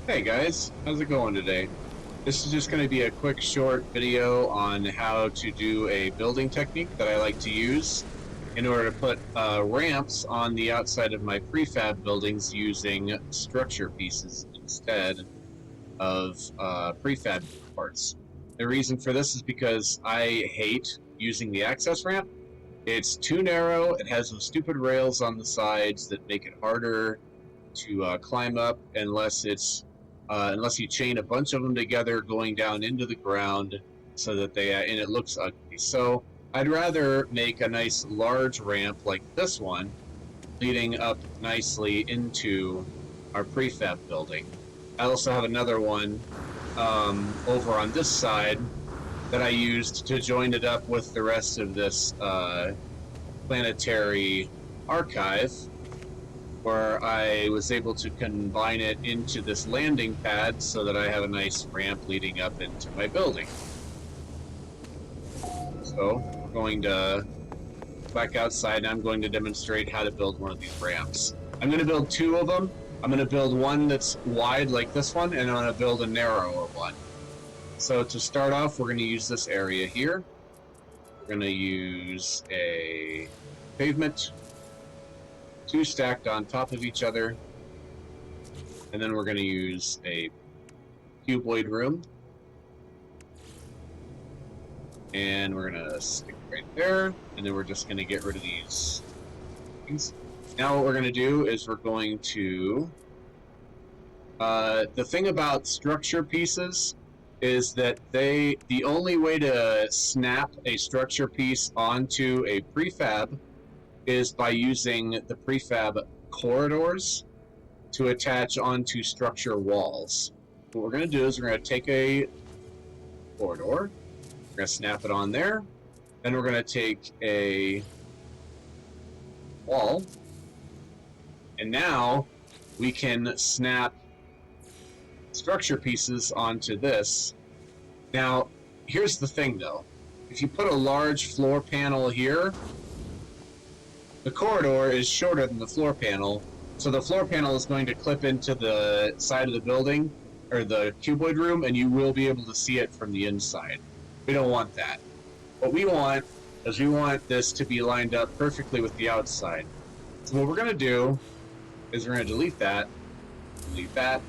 Hey guys, how's it going today? This is just going to be a quick short video on how to do a building technique that I like to use in order to put ramps on the outside of my prefab buildings using structure pieces instead of prefab parts. The reason for this is because I hate using the access ramp. It's too narrow, it has those stupid rails on the sides that make it harder to climb up unless you chain a bunch of them together going down into the ground so that and it looks ugly. So I'd rather make a nice large ramp like this one leading up nicely into our prefab building. I also have another one over on this side that I used to join it up with the rest of this planetary archive, where I was able to combine it into this landing pad so that I have a nice ramp leading up into my building. So we're going to back outside and I'm going to demonstrate how to build one of these ramps. I'm going to build two of them. I'm going to build one that's wide like this one, and I'm going to build a narrower one. So to start off, we're going to use this area here. We're going to use a pavement, two stacked on top of each other, and then we're going to use a cuboid room, and we're going to stick right there, and then we're just going to get rid of these things. Now what we're going to do is we're going to the thing about structure pieces is that the only way to snap a structure piece onto a prefab is by using the prefab corridors to attach onto structure walls. What we're going to do is we're going to take a corridor, we're going to snap it on there, then we're going to take a wall, and now we can snap structure pieces onto this. Now, here's the thing though. If you put a large floor panel here, the corridor is shorter than the floor panel, so the floor panel is going to clip into the side of the building, or the cuboid room, and you will be able to see it from the inside. We don't want that. What we want is we want this to be lined up perfectly with the outside. So what we're going to do is we're going to delete that, delete that,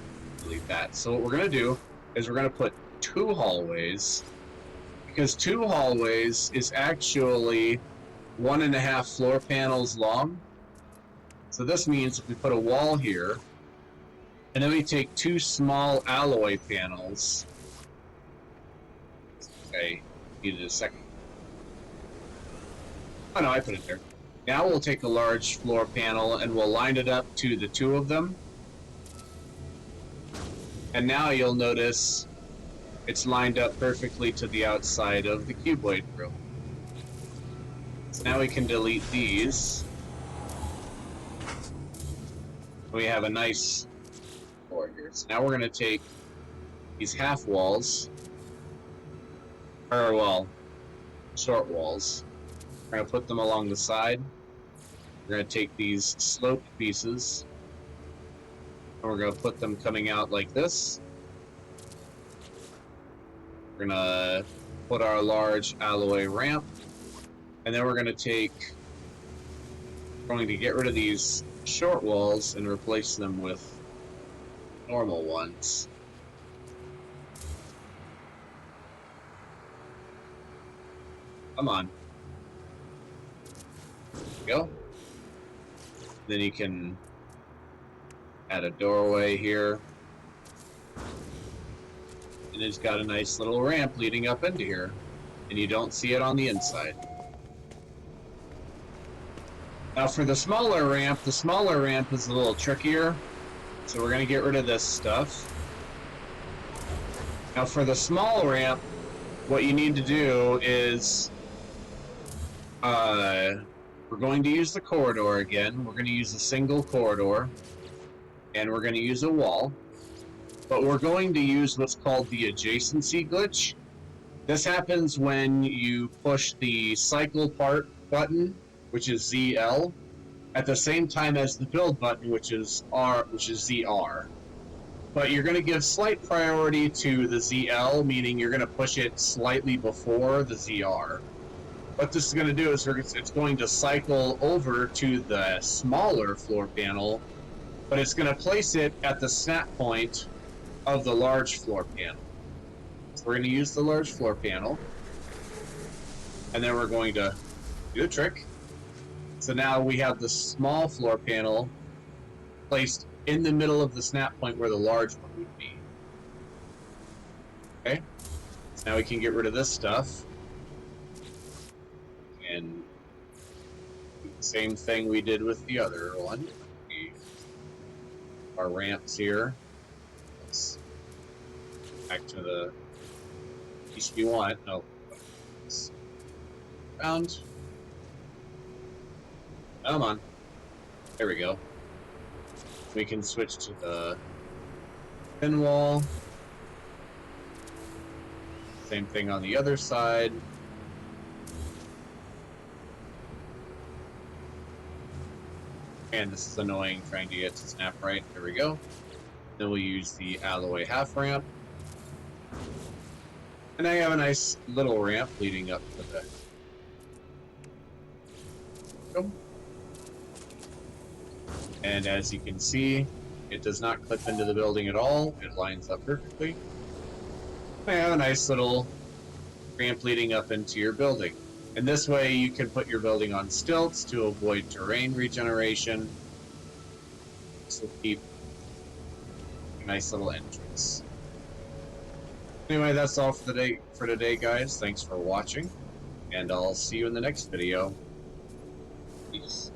delete that. So what we're going to do is we're going to put two hallways, because two hallways is actually 1.5 floor panels long. So this means if we put a wall here, and then we take two small alloy panels. Okay, needed a second. Oh no, I put it there. Now we'll take a large floor panel and we'll line it up to the two of them. And now you'll notice it's lined up perfectly to the outside of the cuboid room. So now we can delete these. We have a nice floor here. So now we're going to take these half walls, or well, short walls. We're going to put them along the side. We're going to take these sloped pieces, and we're going to put them coming out like this. We're going to put our large alloy ramp, and then we're going to get rid of these short walls and replace them with normal ones. Come on. There we go. Then you can add a doorway here. And it's got a nice little ramp leading up into here. And you don't see it on the inside. Now for the smaller ramp is a little trickier. So we're going to get rid of this stuff. Now for the small ramp, what you need to do is we're going to use the corridor again. We're going to use a single corridor, and we're going to use a wall. But we're going to use what's called the adjacency glitch. This happens when you push the cycle part button, which is ZL, at the same time as the build button, which is ZR. but you're going to give slight priority to the ZL, meaning you're going to push it slightly before the ZR. What this is going to do is it's going to cycle over to the smaller floor panel, but it's going to place it at the snap point of the large floor panel. So we're going to use the large floor panel, and then we're going to do a trick. So now we have the small floor panel placed in the middle of the snap point where the large one would be. Okay, so now we can get rid of this stuff and do the same thing we did with the other one. Our ramps here. Let's back to the piece we want. Oh, round. Come on. There we go. We can switch to the thin wall. Same thing on the other side. And this is annoying trying to get to snap right. There we go. Then we'll use the alloy half ramp. And now you have a nice little ramp leading up to the... And as you can see, it does not clip into the building at all. It lines up perfectly. I have a nice little ramp leading up into your building. And this way you can put your building on stilts to avoid terrain regeneration. This will keep a nice little entrance. Anyway, that's all for today, guys. Thanks for watching, and I'll see you in the next video. Peace.